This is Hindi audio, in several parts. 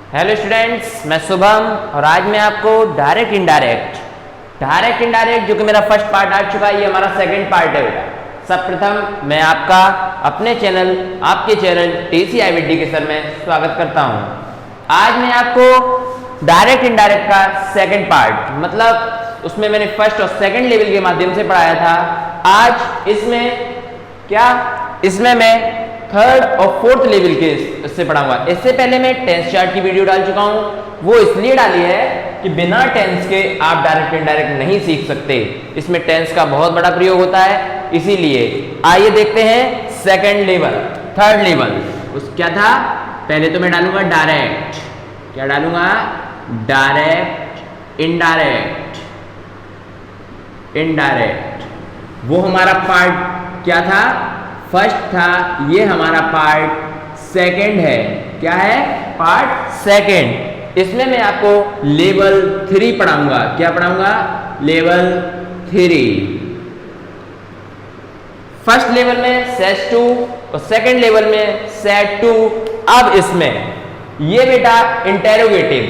हेलो स्टूडेंट्स, मैं शुभम और आज मैं आपको डायरेक्ट इनडायरेक्ट जो कि मेरा फर्स्ट पार्ट आ चुका है, ये हमारा सेकंड पार्ट है बेटा। सबप्रथम मैं आपका अपने चैनल आपके चैनल TCIVD के सर में स्वागत करता हूं। आज मैं आपको डायरेक्ट इनडायरेक्ट का सेकंड पार्ट, मतलब उसमें मैंने फर्स्ट और सेकंड लेवल के माध्यम से पढ़ाया था। आज इसमें मैं थर्ड और फोर्थ लेवल के इससे पढ़ाऊंगा। इससे पहले मैं टेंस चार्ट की वीडियो डाल चुका हूं, वो इसलिए डाली है कि बिना टेंस के आप डायरेक्ट इनडायरेक्ट नहीं सीख सकते। इसमें टेंस का बहुत बड़ा प्रयोग होता है, इसीलिए आइए देखते हैं सेकंड लेवल, थर्ड लेवल। उस क्या था, पहले तो मैं डालूंगा डायरेक्ट। क्या डालूंगा? Direct indirect. वो हमारा पार्ट क्या था? फर्स्ट था। ये हमारा पार्ट सेकंड है। क्या है? Part second. इसमें मैं आपको लेवल 3 पढ़ाऊंगा। क्या पढ़ाऊंगा? लेवल 3। फर्स्ट लेवल में सेट 2 और सेकंड लेवल में सेट 2। अब इसमें ये बेटा इंटेरोगेटिव,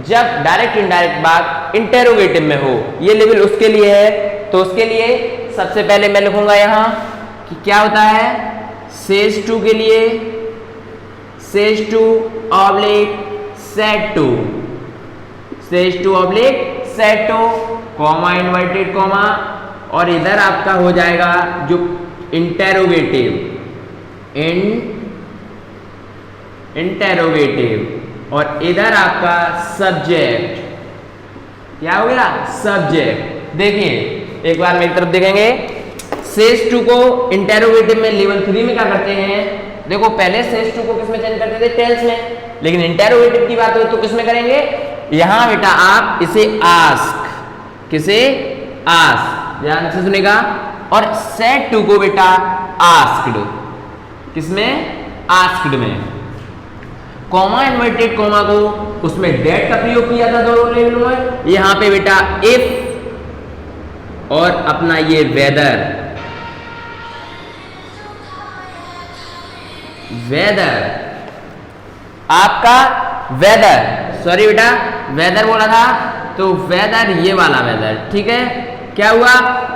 जब डायरेक्ट इनडायरेक्ट बात इंटेरोगेटिव में हो, ये लेवल उसके लिए है। तो उसके लिए सबसे पहले मैं लिखूंगा यहां कि क्या होता है। सेज 2 के लिए says 2 oblique set 2, says 2 oblique set 2, comma inverted comma, और इधर आपका हो जाएगा जो इंटेरोगेटिव, और इधर आपका सब्जेक्ट। क्या हो गया? सब्जेक्ट। देखिए एक बार मेरी तरफ देखेंगे। सेज 2 को इंटेरोगेटिव में लेवल 3 में क्या करते हैं? देखो पहले सेज 2 को किस में चेंज करते थे? टेंस में। लेकिन इंटेरोगेटिव की बात हो तो किस में करेंगे? यहां बेटा आप इसे आस्क, किसे? आस्क, ध्यान से सुनेगा। और सेट 2 को बेटा आस्क्ड, किसमें? आस्क्ड में। कॉमा इन्वर्टेड कॉमा को उसमें डेट का प्रयोग किया था दोनों लेवल में। यहां पे बेटा इफ और अपना ये वेदर आपका वेदर, सॉरी बेटा वेदर बोला था, तो वेदर ये वाला वेदर, ठीक है। क्या हुआ?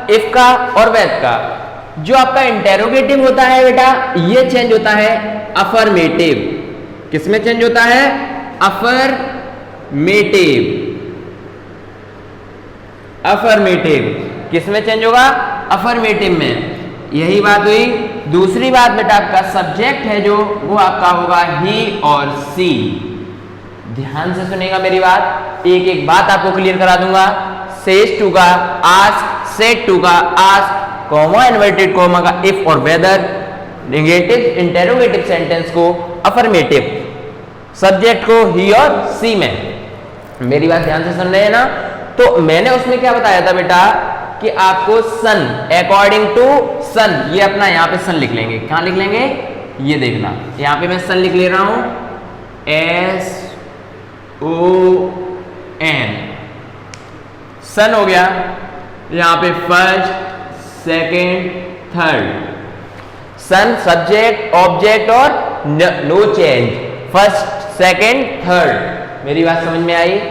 इफ का और वेद का। जो आपका इंटेरोगेटिव होता है बेटा, ये चेंज होता है अफर्मेटिव। किसमें चेंज होता है? अफर्मेटिव। किसमें चेंज होगा? अफर्मेटिव में। यही बात हुई। दूसरी बात बेटा आपका सब्जेक्ट है जो, वो आपका होगा ही और सी। ध्यान से सुनेगा मेरी बात, एक एक बात आपको क्लियर करा दूंगा। सेज 2 का आस्क, सेट 2 का आस्क, कॉमा इन्वर्टेड कॉमा का इफ और वेदर, नेगेटिव इंटेरोगेटिव सेंटेंस को अफर्मेटिव, सब्जेक्ट को ही और सी में। मेरी बात ध्यान से सुन रहे हैं ना? तो मैंने उसमें क्या बताया था बेटा कि आपको सन, अकॉर्डिंग टू सन, ये अपना यहां पे सन लिख लेंगे। कहां लिख लेंगे? ये देखना, यहां पे मैं सन लिख ले रहा हूं, SON, सन हो गया। यहां पे फर्स्ट, सेकंड, थर्ड। सन सब्जेक्ट, ऑब्जेक्ट और no change, first, second, third. मेरी बात समझ में आई?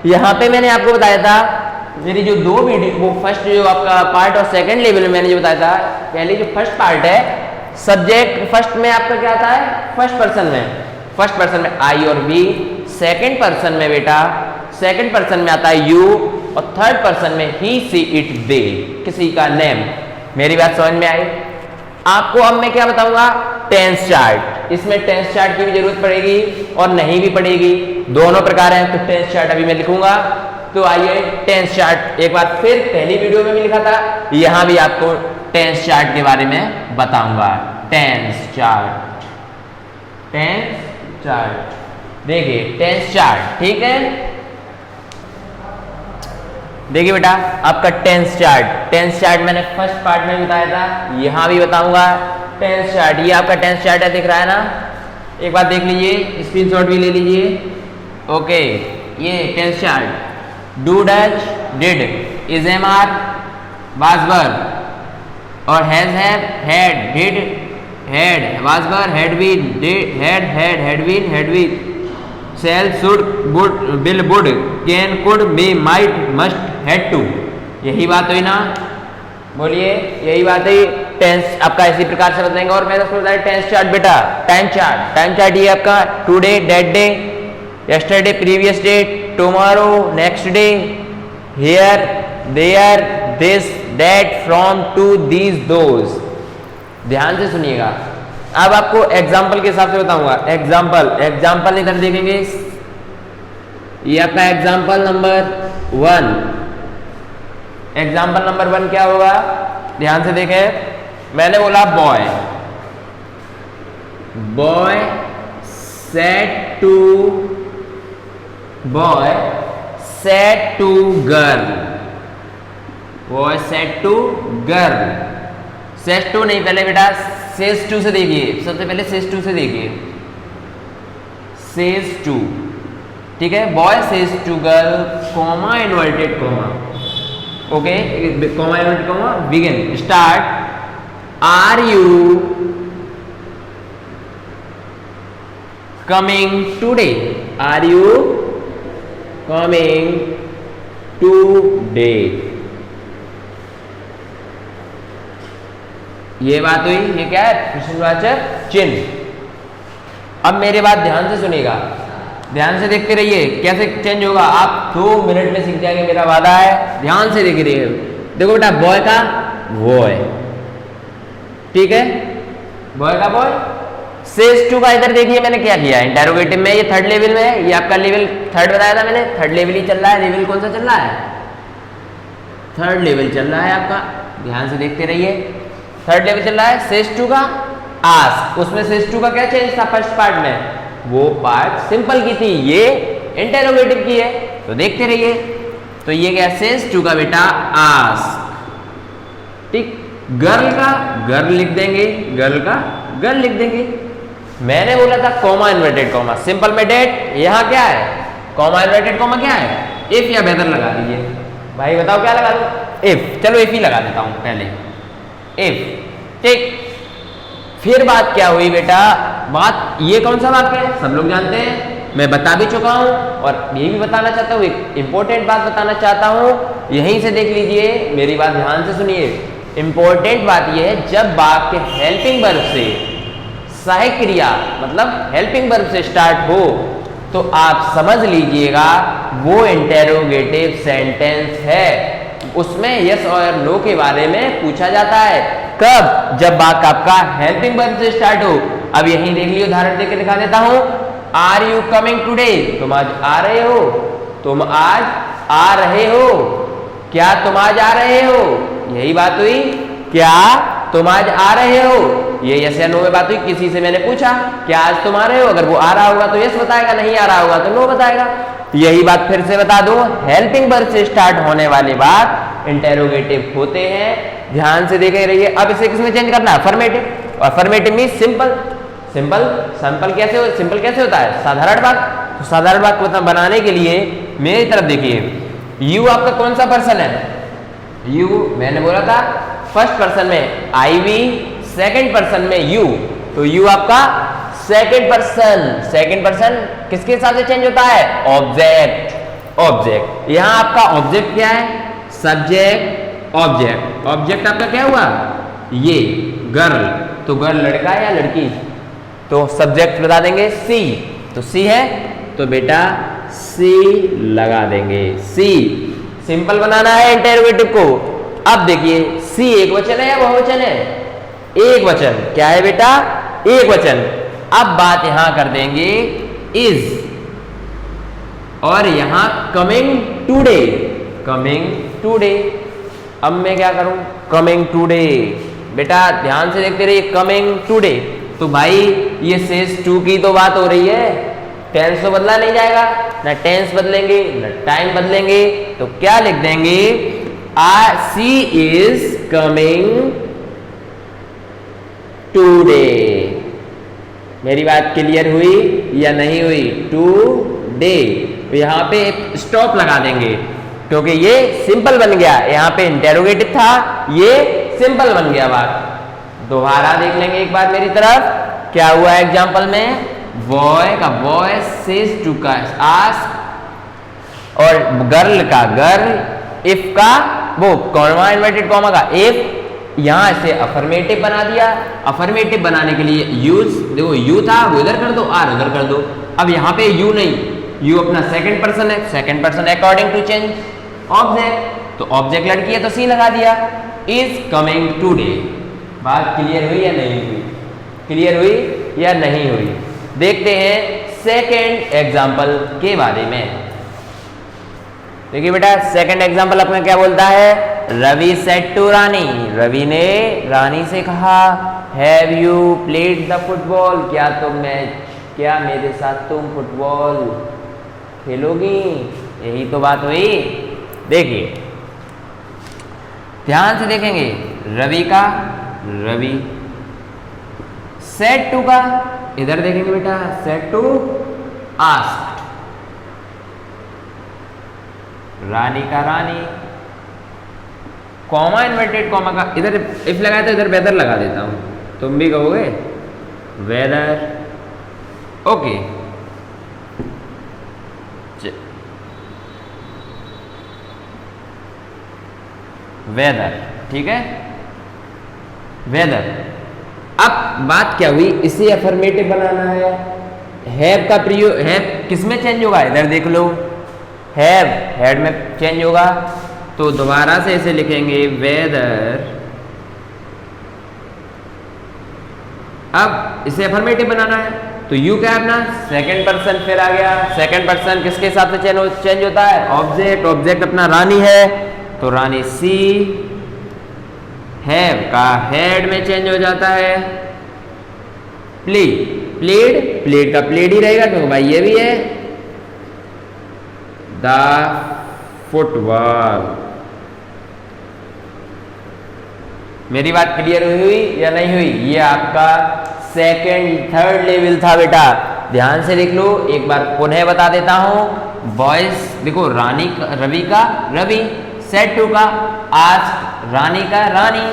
यहां पे मैंने आपको बताया था, मेरी जो दो वीडियो, वो फर्स्ट जो आपका पार्ट और सेकंड लेवल में मैंने जो बताया था, पहले जो फर्स्ट पार्ट है सब्जेक्ट, फर्स्ट में आपका क्या आता है? फर्स्ट पर्सन में आई और वी, सेकंड पर्सन में बेटा, सेकंड पर्सन में आता है यू, और थर्ड पर्सन में ही, सी, इट, दे, किसी का नेम। मेरी बात समझ में आई? आपको अब मैं क्या बताऊंगा? Tense chart. इसमें टेंस चार्ट की भी जरूरत पड़ेगी और नहीं भी पड़ेगी, दोनों प्रकार हैं। तो टेंस चार्ट अभी मैं लिखूंगा। तो आइए टेंस चार्ट एक बार फिर, पहली वीडियो में भी लिखा था, यहां भी आपको टेंस चार्ट के बारे में बताऊंगा। टेंस चार्ट देखिए, टेंस चार्ट, ठीक है। देखिए बेटा आपका टेंस चार्ट मैंने फर्स्ट पार्ट में बताया था, यहां भी बताऊंगा। टेंस चार्ट, ये आपका टेंस चार्ट है, दिख रहा है ना? एक बार देख लीजिए, स्क्रीनशॉट भी ले लीजिए। ओके, ये tense chart, do, does, did, is, am, are, was, were, और has, have, had, did, had, was, were, had been, did, had, had been, had been, shall, should, would, will, would, can, could, may, might, must, had to. यही बात हुई ना, बोलिए यही बात है। टेंस आपका इसी प्रकार से बताएंगे। और मैंने उसको बताया टेंस चार्ट बेटा, टाइम चार्ट। टाइम चार्ट ये आपका today, that day, yesterday, previous day, tomorrow, next day, here, there, this, that, from, to, these, those. ध्यान से सुनिएगा। अब आपको एग्जाम्पल के हिसाब से बताऊंगा। एग्जाम्पल इधर देखेंगे, ये आपका एग्जाम्पल नंबर 1। एग्जाम्पल नंबर 1 क्या होगा, ध्यान से देखें। मैंने बोला boy said to girl. Boy said to girl. Says to नहीं, पहले बेटा सेज टू से देखिए। सबसे पहले सेज टू से देखिए, सेज टू, ठीक है। Boy says to girl, comma, inverted comma, okay, comma, inverted comma, begin, start. Are you coming today? Are you coming today? ये बात हुई। ये क्या है, प्रश्नवाचक चिन्ह। अब मेरी बात ध्यान से सुनिएगा, ध्यान से देखते रहिए कैसे चेंज होगा। आप 2 मिनट में सीख जाएंगे, मेरा वादा है। ध्यान से देख रहिए। देखो बेटा, बॉय का बॉय, ठीक है, बॉय का बॉय। सेज टू का इधर देखिए मैंने क्या किया, इंटेरोगेटिव में, ये थर्ड लेवल में है। ये आपका लेवल थर्ड बताया था मैंने, थर्ड लेवल ही चल रहा है। लेवल कौन सा चल रहा है, थर्ड लेवल चल रहा है आपका। ध्यान से देखते रहिए, थर्ड लेवल चल रहा है। सेज टू का आस्क, उसमें सेज टू का क्या चेंज था फर्स्ट पार्ट में, वो पार्ट सिंपल की थी, ये इंटेरोगेटिव की है। तो देखते रहिए। तो ये क्या, सेज टू का बेटा आस्क, ठीक। गर्ल का गर्ल लिख देंगे, गर्ल का गर्ल लिख देंगे। मैंने बोला था कॉमा, इन्वर्टेड कॉमा, सिंपल में डेट। यहाँ क्या है, कॉमा, इन्वर्टेड कॉमा क्या है, इफ या बेहतर लगा दीजिए। भाई बताओ क्या लगा दो, इफ। चलो इफ ही लगा देता हूं पहले, इफ, ठीक। फिर बात क्या हुई बेटा, बात ये कौन सा वाक्य है, सब लोग जानते हैं, मैं बता भी चुका हूं। और ये भी बताना चाहता हूं, एक इंपॉर्टेंट बात बताना चाहता हूं, यहीं से देख लीजिए, मेरी बात ध्यान से सुनिए। इंपॉर्टेंट बात यह है, जब वाक्य हेल्पिंग वर्ब से, सहायक क्रिया मतलब हेल्पिंग वर्ब से स्टार्ट हो, तो आप समझ लीजिएगा वो इंटेरोगेटिव सेंटेंस है। उसमें यस और नो के बारे में पूछा जाता है। कब, जब वाक्य आपका हेल्पिंग वर्ब से स्टार्ट हो। अब यहीं देख लियो, उदाहरण देके दिखा देता हूं। Are you coming today? तुम आज आ रहे हो, तुम आज आ रहे हो। क्या तुम आज आ रहे हो, यही बात हुई। क्या तुम आज आ रहे हो, ये यस या नो में बात हुई। किसी से मैंने पूछा क्या आज तुम आ रहे हो, अगर वो आ रहा होगा तो यस बताएगा, नहीं आ रहा होगा तो नो बताएगा। यही बात फिर से बता दूं, हेल्पिंग वर्ब से स्टार्ट होने वाली बात इंटेरोगेटिव होते हैं। ध्यान से देखे रहिए। अब इसे किसमें चेंज करना है, affirmative. Affirmative mean simple. Simple कैसे होता है, साधारण बात। तो साधारण बात को बनाने के लिए मेरी तरफ देखिए। यू आपका कौन सा पर्सन है, यू मैंने बोला था फर्स्ट पर्सन में आई वी, सेकंड पर्सन में यू। तो यू आपका सेकंड पर्सन किसके हिसाब से चेंज होता है, ऑब्जेक्ट। यहां आपका ऑब्जेक्ट क्या है, सब्जेक्ट ऑब्जेक्ट। ऑब्जेक्ट आपका क्या हुआ, ये गर्ल। तो गर्ल लड़का है या लड़की, तो सब्जेक्ट बता देंगे सी। तो सी है तो बेटा सी लगा देंगे, सी। सिंपल बनाना है इंटेरोगेटिव को। अब देखिए सी एक वचन है या बहुवचन है, एक वचन। क्या है बेटा, एक वचन। अब बात यहां कर देंगे इज, और यहां कमिंग टुडे। अब मैं क्या करूं, कमिंग टुडे। बेटा ध्यान से देखते रहिए, कमिंग टुडे। तो भाई ये सेज टू की तो बात हो रही है, टेंस तो बदला नहीं जाएगा, ना टेंस बदलेंगे ना टाइम बदलेंगे। तो क्या लिख देंगे, सी इज कमिंग टुडे। मेरी बात क्लियर हुई या नहीं हुई, टुडे। तो यहां पे स्टॉप लगा देंगे क्योंकि ये सिंपल बन गया। यहां पे इंटेरोगेटिव था, ये सिंपल बन गया बात। दोबारा देख लेंगे एक बार मेरी तरफ, क्या हुआ एग्जाम्पल में। बॉय का बॉय, सेज टू का आस्क, और गर्ल का गर्ल, इफ का वो कॉमा इन्वर्टेड कॉमा का इफ, यहां से अफर्मेटिव बना दिया। अफर्मेटिव बनाने के लिए यूज, देखो यू था वो इधर कर दो, आर उधर कर दो। अब यहां पे यू नहीं, यू अपना सेकंड पर्सन है, second person according to change object, तो ऑब्जेक्ट लड़की है तो सी लगा दिया। Is coming today. बात क्लियर हुई या नहीं हुई? क्लियर हुई या नहीं हुई? देखते हैं सेकेंड एग्जाम्पल के बारे में। देखिए बेटा सेकंड एग्जाम्पल अपने क्या बोलता है, रवि सेड टू रानी, रवि ने रानी से कहा, have you played the football, क्या मेरे साथ तुम फुटबॉल खेलोगी? यही तो बात हुई। देखिए ध्यान से देखेंगे, रवि का रवि, सेड टू का इधर देखेंगे बेटा, सेड टू आस्क, रानी का रानी, कॉमा इन्वर्टेड कॉमा का इधर इफ लगाया तो इधर वेदर लगा देता हूं, तुम भी कहोगे वेदर। ओके वेदर, ठीक है वेदर। अब बात क्या हुई, इसे अफर्मेटिव बनाना है। हैव का प्रयोग, हैव किस में चेंज होगा, इधर देख लो, हैव हैड में चेंज होगा, तो दोबारा से इसे लिखेंगे वेदर। अब इसे अफर्मेटिव बनाना है तो यू क्या है अपना सेकंड पर्सन, फिर आ गया सेकंड पर्सन किसके हिसाब से चेंज होता है, ऑब्जेक्ट, ऑब्जेक्ट अपना रानी है तो रानी सी, हैव का हेड में चेंज हो जाता है, प्लेड, प्लेड, प्लेड का प्लेड ही रहेगा क्योंकि भाई ये भी है, द फुटबॉल। मेरी बात क्लियर हुई या नहीं हुई? ये आपका सेकंड थर्ड लेवल था बेटा, ध्यान से देख लो, एक बार पुनः बता देता हूं। बॉयज देखो, रानी का रवि का रवि, सेड टू का आस्क, रानी का रानी,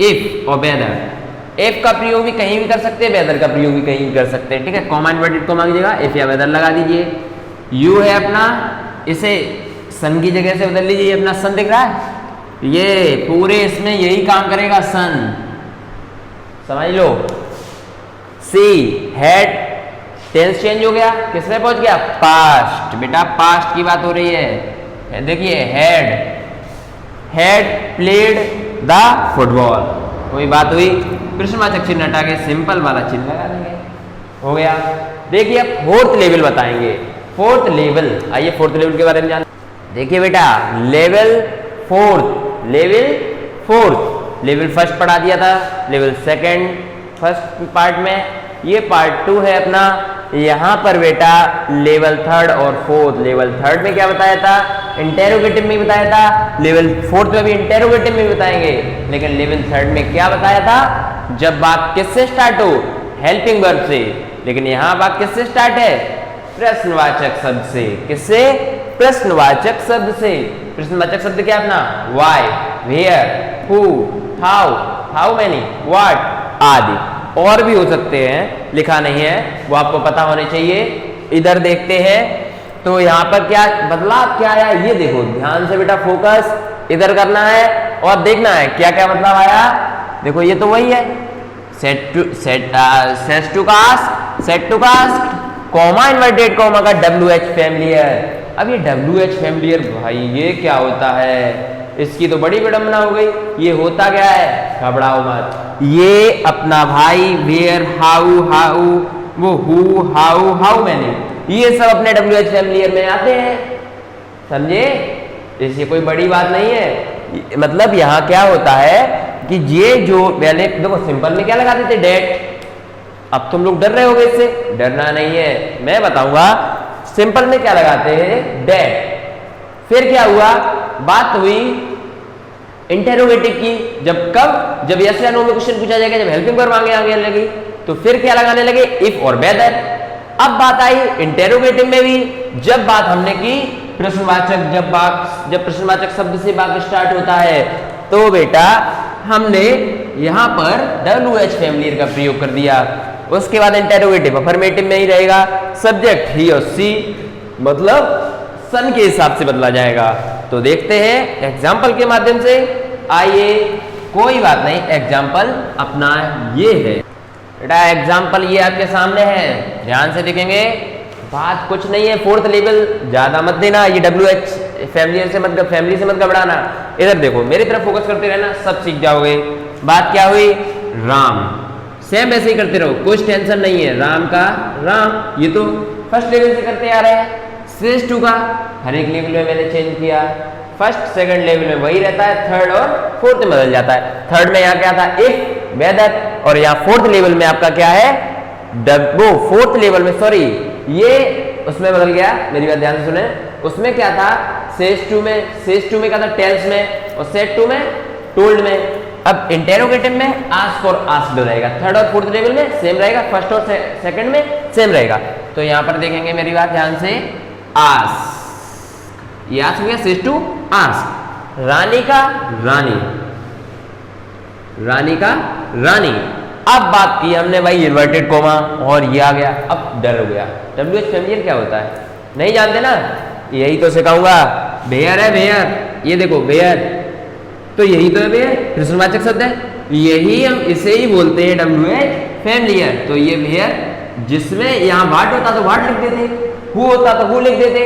इफ और वेदर। इफ का प्रयोग भी कहीं भी कर सकते हैं, वेदर का प्रयोग भी कहीं भी कर सकते हैं, ठीक है। कॉमा इन्वर्टेड कॉमा की जगह इफ या वेदर लगा दीजिए। यू है अपना, इसे सन की जगह से बदल लीजिए, अपना सन दिख रहा है, ये पूरे इसमें यही काम करेगा सन, समझ लो। सी हेड, टेंस चेंज हो गया, किसमें पहुंच गया, पास्ट। बेटा पास्ट की बात हो रही है, देखिए head, head played the football, कोई बात हुई, प्रश्नवाचक चिन्ह हटा के सिंपल वाला चिन्ह लगा देंगे, हो गया। देखिए अब फोर्थ लेवल बताएंगे, फोर्थ लेवल, आइए फोर्थ लेवल के बारे में जान। देखिए बेटा level fourth, level fourth, level first पढ़ा दिया था, लेवल सेकंड फर्स्ट पार्ट में, ये पार्ट 2 है अपना। यहां पर बेटा लेवल थर्ड और फोर्थ, लेवल थर्ड में क्या बताया था, इंटेरोगेटिव में बताया था, लेवल फोर्थ में भी इंटेरोगेटिव में बताएंगे, लेकिन लेवल थर्ड में क्या बताया था, जब बात किससे स्टार्ट हो, हेल्पिंग वर्ब से, लेकिन यहां बात किससे स्टार्ट है, प्रश्नवाचक शब्द से। किससे, प्रश्नवाचक शब्द से। प्रश्नवाचक शब्द क्या अपना, why, where, who, how, how many, what आदि, और भी हो सकते हैं, लिखा नहीं है, वो आपको पता होने चाहिए। इधर देखते हैं तो यहाँ पर क्या बदलाव क्या आया, ये देखो ध्यान से बेटा, फोकस इधर करना है और देखना है क्या क्या बदलाव आया। देखो ये तो वही है, set to cast, set to cast, comma inverted comma का WH फैमिलियर। अब ये WH फैमिलियर भाई ये क्या होता है, इसकी तो बड़ी विडंबना हो गई। ये होता क्या है, घबराओ मत, ये अपना भाई वेयर, हाउ, हाउ, वो हु, हाउ मैनी, ये सब अपने WH फैमिलियर में आते हैं, समझे। इससे कोई बड़ी बात नहीं है। मतलब यहाँ क्या होता है कि ये जो पहले देखो सिंपल में क्या लगाते थे, डेट। अब तुम लोग डर रहे होगे इससे, डरना नहीं है, मैं बताऊंगा। सिंपल में क्या लगाते हैं, डेट। फिर क्या हुआ, बात हुई इंटेरोगेटिव की, जब कब, जब यस या नो में क्वेश्चन पूछा जाएगा, जब हेल्पिंग वर्ब आगे लगी, तो फिर क्या लगाने लगे, इफ और वेदर। अब बात आई इंटेरोगेटिव में भी, जब बात हमने की प्रश्नवाचक, जब प्रश्नवाचक शब्द से बात स्टार्ट होता है, तो बेटा हमने यहां पर WH फैमिलियर का प्रयोग कर दिया। उसके बाद इंटेरोगेटिव अफर्मेटिव में ही रहेगा, सब्जेक्ट ही और सी, मतलब सन के हिसाब से बदला जाएगा। तो देखते हैं एग्जाम्पल के माध्यम से। आइए, कोई बात नहीं, एग्जाम्पल अपना ये है बेटा, एग्जाम्पल ये आपके सामने है, ध्यान से देखेंगे, बात कुछ नहीं है। फोर्थ लेवल ज्यादा मत देना, ये WH फैमिली से मत घबराना। इधर देखो, मेरी तरफ फोकस करते रहना, सब सीख जाओगे। बात क्या हुई, राम, सेम ऐसे ही करते रहो, कुछ टेंशन नहीं है। राम का राम, ये तो फर्स्ट लेवल से करते आ रहे हैं। श्रेष्ठ का हर एक लेवल में मैंने चेंज किया, फर्स्ट सेकंड लेवल में वही रहता है, थर्ड और फोर्थ में बदल जाता है। थर्ड में यहाँ क्या था, इफ, वेदर, और यहाँ फोर्थ लेवल में आपका क्या है, वो फोर्थ लेवल में, सॉरी, ये उसमें बदल गया, मेरी बात ध्यान से सुने। उसमें क्या था, सेज टू में क्या था, टेल्स में, और सेट टू में, टोल्ड में। अब इंटेरोगेटिव में आस्क और आस्क्ड रहेगा, थर्ड और फोर्थ लेवल में सेम रहेगा, फर्स्ट और सेकंड में सेम रहेगा। तो यहां पर देखेंगे, मेरी बात ध्यान से, आस्क, ये आस्क हो गया, सेज टू आस्क। रानी का रानी, रानी का रानी। अब बात की हमने भाई इन्वर्टेड कोमा, और ये आ गया, अब डर हो गया। WH फैमिलियर क्या होता है, नहीं जानते ना, यही तो सिखाऊंगा। वेयर है, वेयर, ये देखो वेयर, तो यही तो है वेयर, प्रश्नवाचक शब्द है, यही हम इसे ही बोलते हैं WH फैमिलियर। तो ये वेयर, जिसमें यहाँ वाट होता तो वाट लिख देते, हु होता तो हु लिख देते,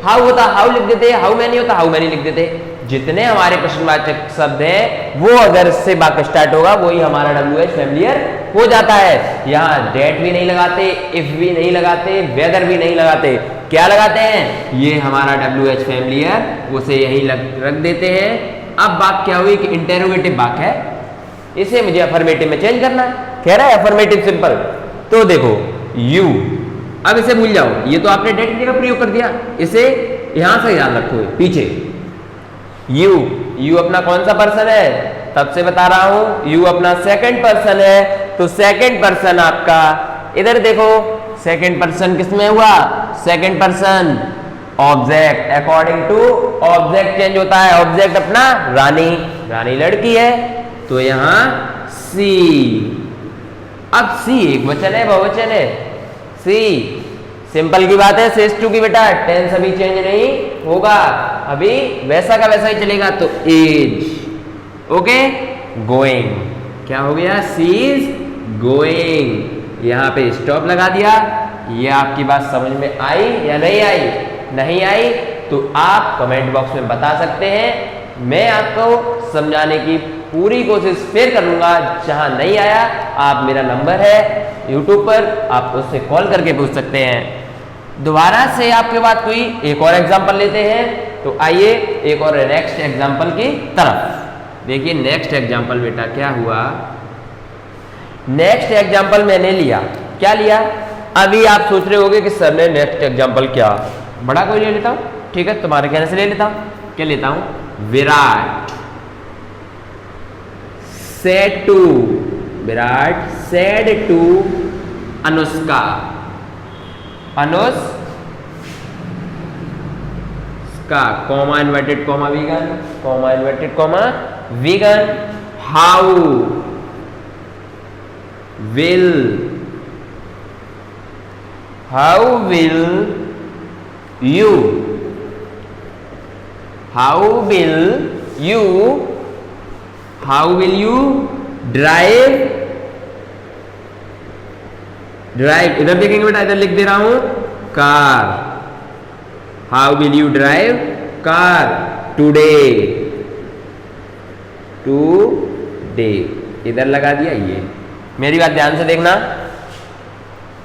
हाउ होता हाउ लिख देते, हाउ मैनी होता हाउ मैनी लिख देते। जितने हमारे प्रश्नवाचक शब्द हैं, वो अगर इससे वाक्य स्टार्ट होगा, वही हमारा WH फैमिलियर हो जाता है। यहाँ डेट भी नहीं लगाते, इफ भी नहीं लगाते, वेदर भी नहीं लगाते, क्या लगाते हैं, ये हमारा WH फैमिलियर, उसे यहीं रख देते हैं। अब बात क्या हुई कि इंटेरोगेटिव वाक्य है, इसे मुझे अफर्मेटिव में चेंज करना, कह रहा है अफर्मेटिव सिंपल। तो देखो, यू, अब इसे भूल जाओ, ये तो आपने डेट की जगह प्रयोग कर दिया, इसे यहां से याद रखो, पीछे यू अपना कौन सा पर्सन है, तब से बता रहा हूं, यू अपना सेकंड पर्सन है। तो सेकंड पर्सन आपका, इधर देखो, सेकंड पर्सन किसमें हुआ, second person object, according to object change होता है। ऑब्जेक्ट अपना रानी, रानी लड़की है, तो यहां सी। अब सी एक वचन है, बहुवचन है, सी, सिंपल की बात है, सेज टू की बेटा टेंस अभी चेंज नहीं होगा, अभी वैसा का वैसा ही चलेगा। तो एज, ओके, गोइंग, क्या हो गया, सी इज गोइंग। यहां पे स्टॉप लगा दिया। ये आपकी बात समझ में आई या नहीं आई, नहीं आई तो आप कमेंट बॉक्स में बता सकते हैं, मैं आपको समझाने की पूरी कोशिश फिर करूंगा। जहां नहीं आया, आप, मेरा नंबर है YouTube पर, आप उससे कॉल करके पूछ सकते हैं। दोबारा से आपके बात कोई एक और एग्जांपल लेते हैं। तो आइए एक और नेक्स्ट एग्जांपल की तरफ देखिए। नेक्स्ट एग्जांपल बेटा क्या हुआ, नेक्स्ट एग्जांपल मैंने लिया, क्या लिया, अभी आप सोच रहे होंगे कि सर ने नेक्स्ट एग्जांपल क्या, बड़ा कोई ले लेता हूं, ठीक है, तुम्हारे कहने से ले लेता हूं। क्या लेता हूं, Virat said to, Virat said to Anushka, Anushka, comma inverted comma vegan, comma inverted comma vegan, how will, how will you, how will you, how will you drive, drive, इधर देखेंगे बेटा, इधर लिख दे रहा हूं car, how will you drive car today, today, इधर लगा दिया। ये मेरी बात ध्यान से देखना,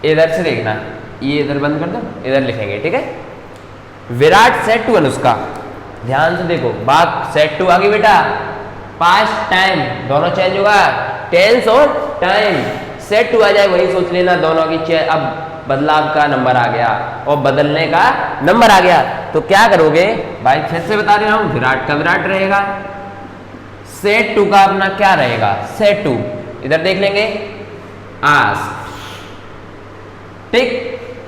इधर से देखना, ये इधर बंद कर दो, इधर लिखेंगे, ठीक है। विराट सेड टू अनुष्का, ध्यान से देखो, बात सेड टू आ गई बेटा, पास्ट टाइम दोनों चेंज होगा, टेंस और टाइम, सेड टू आ जाए वही सोच लेना, दोनों की अब बदलाव का नंबर आ गया और बदलने का नंबर आ गया। तो क्या करोगे भाई, फिर से बता रहा हूं, विराट का विराट रहेगा, सेड टू का अपना क्या रहेगा, सेड टू, इधर देख लेंगे, आस्क, ठीक,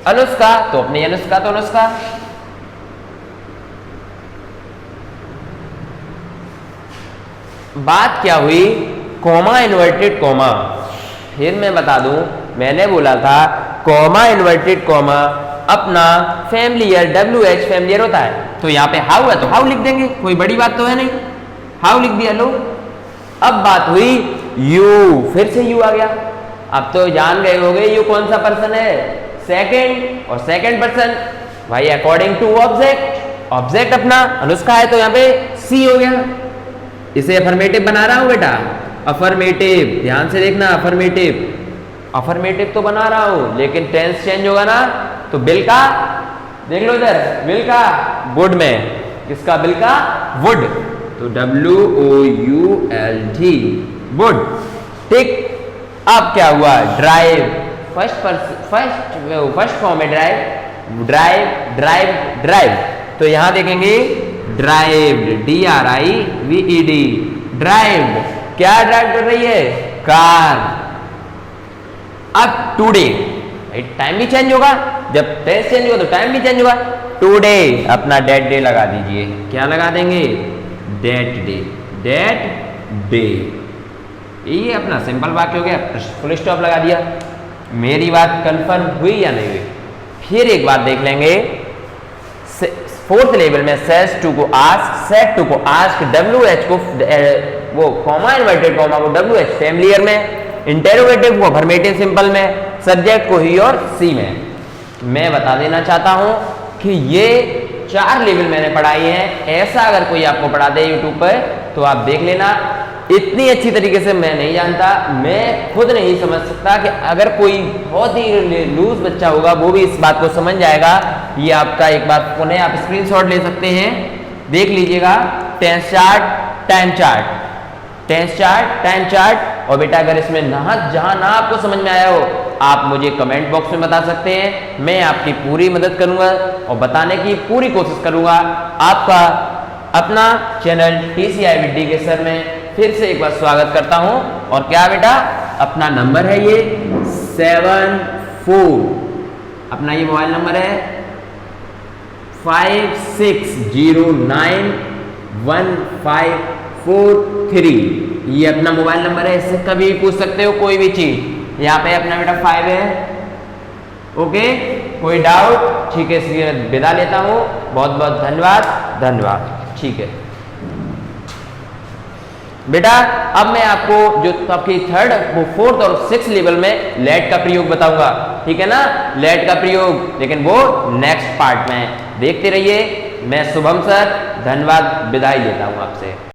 अनुष्का तो अपनी अनुष्का, तो अनुष्का, बात क्या हुई, कॉमा इन्वर्टेड कॉमा, फिर मैं बता दूं, मैंने बोला था कॉमा इन्वर्टेड कॉमा अपना फैमिलियर WH फैमिलियर होता है, तो यहाँ पे हाउ है तो हाउ लिख देंगे, कोई बड़ी बात तो है नहीं, हाउ लिख दिया लो। अब बात हुई यू, फिर से यू आ गया। अब तो जान गए होगे यू कौन सा पर्सन है, सेकंड, और सेकंड पर्सन भाई अकॉर्डिंग टू ऑब्जेक्ट, ऑब्जेक्ट अपना अनुष्का है तो यहाँ पे सी हो गया। इसे अफर्मेटिव बना रहा हूं बेटा, अफर्मेटिव, ध्यान से देखना, अफर्मेटिव, अफर्मेटिव तो बना रहा हूं लेकिन टेंस चेंज होगा ना, तो बिल का देख लो इधर, बिल का वुड में, किसका, बिल का वुड, तो WOULD वुड, ठीक। अब क्या हुआ, ड्राइव, फर्स्ट फॉर्म है ड्राइव, ड्राइव ड्राइव ड्राइव, तो यहां देखेंगे ड्राइव्ड, DRIVED, ड्राइव्ड, क्या ड्राइव कर रही है, कार। अब टुडे, टाइम भी चेंज होगा, जब टेंस चेंज होगा तो टाइम भी चेंज होगा। टुडे अपना डेट डे लगा दीजिए, क्या लगा देंगे, डेट डे, डेट डे, ये अपना सिंपल वाक्य हो गया, फुल स्टॉप लगा दिया। मेरी बात कंफर्म हुई या नहीं हुई? फिर एक बात देख लेंगे, फोर्थ लेवल में सेज टू को आस्क, सेड टू को आस्क, WH को वो कॉमा इन्वर्टेड कॉमा को WH फैमिलियर में, इंटेरोगेटिव को अफर्मेटिव सिंपल में, सब्जेक्ट को ही और सी में। मैं बता देना चाहता हूं कि ये 4 लेवल मैंने पढ़ाई हैं, ऐसा अगर कोई आपको पढ़ा दे यूट्यूब पर तो आप देख लेना, इतनी अच्छी तरीके से मैं नहीं जानता, मैं खुद नहीं समझ सकता कि अगर कोई बहुत ही लूज बच्चा होगा वो भी इस बात को समझ जाएगा। ये आपका एक बार पुनः आप स्क्रीनशॉट ले सकते हैं, देख लीजिएगा, tense chart, time chart, tense chart, time chart. और बेटा अगर इसमें जहां ना आपको समझ में आया हो आप मुझे कमेंट बॉक्स में बता सकते हैं, मैं आपकी पूरी मदद करूंगा और बताने की पूरी कोशिश करूंगा। आपका अपना channel TCI with DK sir में फिर से एक बार स्वागत करता हूं। और क्या बेटा, अपना नंबर है ये 74, अपना ये मोबाइल नंबर है 56091543, ये अपना मोबाइल नंबर है, इससे कभी भी पूछ सकते हो कोई भी चीज। यहाँ पे अपना बेटा 5 है, ओके, कोई डाउट? ठीक है, इसलिए विदा लेता हूँ, बहुत बहुत धन्यवाद, धन्यवाद, ठीक है बेटा। अब मैं आपको जो आपकी थर्ड, वो फोर्थ और 6th लेवल में लेट का प्रयोग बताऊंगा, ठीक है ना, लेट का प्रयोग, लेकिन वो नेक्स्ट पार्ट में। देखते रहिए, मैं शुभम सर, धन्यवाद, विदाई लेता हूं आपसे।